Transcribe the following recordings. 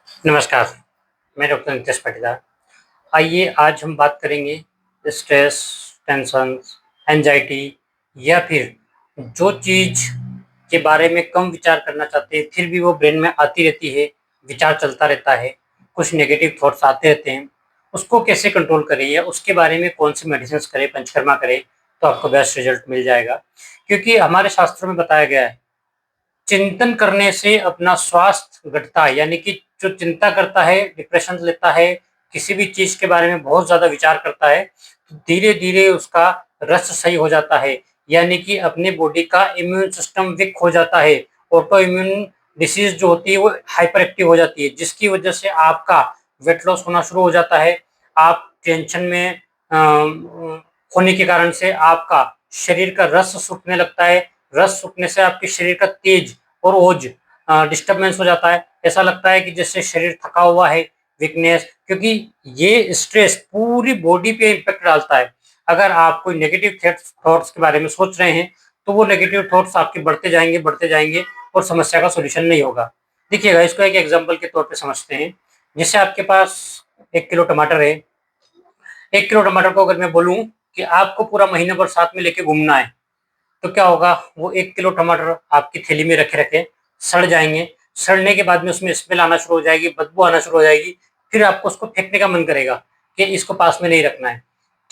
नमस्कार, मैं डॉक्टर नितेश पाटीदार। आइए आज हम बात करेंगे स्ट्रेस, टेंशन, एंग्ज़ायटी या फिर जो चीज़ के बारे में कम विचार करना चाहते हैं, फिर भी वो ब्रेन में आती रहती है, विचार चलता रहता है, कुछ नेगेटिव थॉट्स आते रहते हैं, उसको कैसे कंट्रोल करें या उसके बारे में कौन-सी मेडिसिन्स करें, पंचकर्मा करें, तो आपको बेस्ट रिज़ल्ट मिल जाएगा। क्योंकि हमारे शास्त्रों में बताया गया है चिंतन करने से अपना स्वास्थ्य घटता है, यानी कि जो चिंता करता है, डिप्रेशन लेता है, किसी भी चीज़ के बारे में बहुत ज़्यादा विचार करता है, तो धीरे-धीरे उसका रस सही हो जाता है, यानी कि अपनी बॉडी का इम्यून सिस्टम वीक हो जाता है। ऑटो इम्यून डिसीज़ जो होती है वो हाइपर एक्टिव हो जाती है, जिसकी वजह से आपका वेट लॉस होना शुरू हो जाता है। आप टेंशन में होने के कारण से आपका शरीर का रस सूखने लगता है, रस सूखने से आपके शरीर का तेज और ओज डिस्टर्बेंस हो जाता है। ऐसा लगता है कि जैसे शरीर थका हुआ है, वीकनेस, क्योंकि ये स्ट्रेस पूरी बॉडी पे इम्पैक्ट डालता है। अगर आप कोई नेगेटिव थॉट्स के बारे में सोच रहे हैं, तो वो नेगेटिव थॉट्स आपके बढ़ते जाएँगे और समस्या का सॉल्यूशन नहीं होगा। देखिएगा, इसको एक एग्ज़ाम्पल के तौर पे समझते हैं। जैसे आपके पास 1 किलो टमाटर है, 1 किलो टमाटर को अगर मैं बोलूँ कि आपको पूरा महीना भर साथ में लेके घूमना है, तो क्या होगा, वो 1 किलो टमाटर आपकी थैली में रखे-रखे सड़ जाएँगे। सड़ने के बाद में उसमें स्मेल आना शुरू हो जाएगी, बदबू आना शुरू हो जाएगी, फिर आपको उसको फेंकने का मन करेगा कि इसको पास में नहीं रखना है।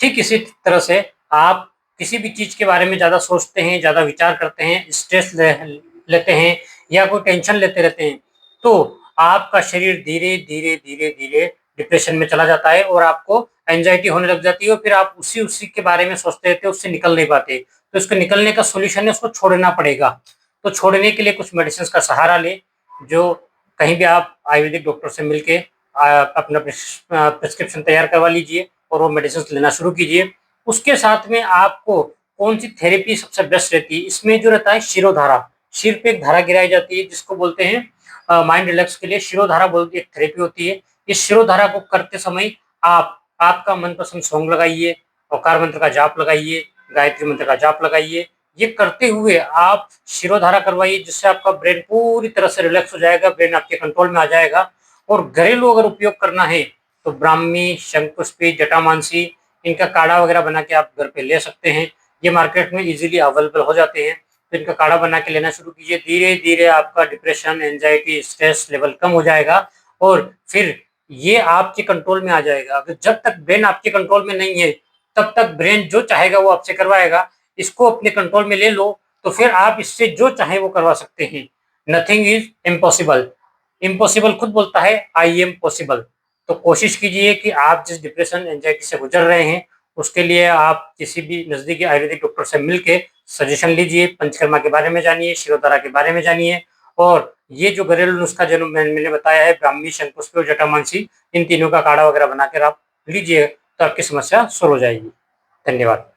ठीक इसी तरह से आप किसी भी चीज़ के बारे में ज़्यादा सोचते हैं, ज़्यादा विचार करते हैं, स्ट्रेस लेते हैं या कोई टेंशन लेते रहते हैं, तो आपका शरीर धीरे-धीरे डिप्रेशन में चला जाता है और आपको एंग्ज़ायटी होने लग जाती है और फिर आप उसी के बारे में सोचते रहते हैं, उससे निकल नहीं पाते। तो इसको निकलने का सॉल्यूशन है, उसको छोड़ना पड़ेगा। तो छोड़ने के लिए कुछ मेडिसिन्स का सहारा लें, जो कहीं भी आप आयुर्वेदिक डॉक्टर से मिलके अपना प्रिस्क्रिप्शन तैयार करवा लीजिए और वो मेडिसिन्स लेना शुरू कीजिए। उसके साथ में आपको कौन-सी थेरेपी सबसे बेस्ट रहती है, इसमें जो रहता है शिरोधारा, सिर पे एक धारा गिराई जाती है जिसको बोलते हैं माइंड रिलैक्स के लिए शिरोधारा बोल के एक थेरेपी होती है। इस शिरोधारा को करते समय आप आपका मनपसंद सॉन्ग लगाइए, ओंकार मंत्र का जाप लगाइए, गायत्री मंत्र का जाप लगाइए। ये करते हुए आप शिरोधारा करवाइए, जिससे आपका ब्रेन पूरी तरह से रिलैक्स हो जाएगा, ब्रेन आपके कंट्रोल में आ जाएगा। और घरेलू अगर उपयोग करना है, तो ब्राह्मी, शंखपुष्पी, जटामांसी, इनका काढ़ा वगैरह बना के आप घर पे ले सकते हैं। ये मार्केट में ईज़िली अवेलेबल हो जाते हैं, तो इनका काढ़ा बना के लेना शुरू कीजिए। धीरे-धीरे आपका डिप्रेशन, एंग्ज़ायटी, स्ट्रेस लेवल कम हो जाएगा और फिर ये आपके कंट्रोल में आ जाएगा। अगर जब तक ब्रेन आपके कंट्रोल में नहीं है, तब तक ब्रेन जो चाहेगा वो आपसे करवाएगा। इसको अपने कंट्रोल में ले लो, तो फिर आप इससे जो चाहें वो करवा सकते हैं। Nothing is impossible. इम्पॉसिबल खुद बोलता है आई एम पॉसिबल। तो कोशिश कीजिए कि आप जिस डिप्रेशन, एंग्ज़ायटी से गुज़र रहे हैं, उसके लिए आप किसी भी नज़दीकी आयुर्वेदिक डॉक्टर से मिलके सजेशन लीजिए, पंचकर्मा के बारे में जानिए, शिरोधारा के बारे में जानिए और ये जो घरेलू नुस्खा जो मैंने बताया है, ब्राह्मी, शंखपुष्पी और जटामांसी, इन तीनों का काढ़ा वगैरह बनाकर आप लीजिए, तो आपकी समस्या सॉल्व हो जाएगी। धन्यवाद।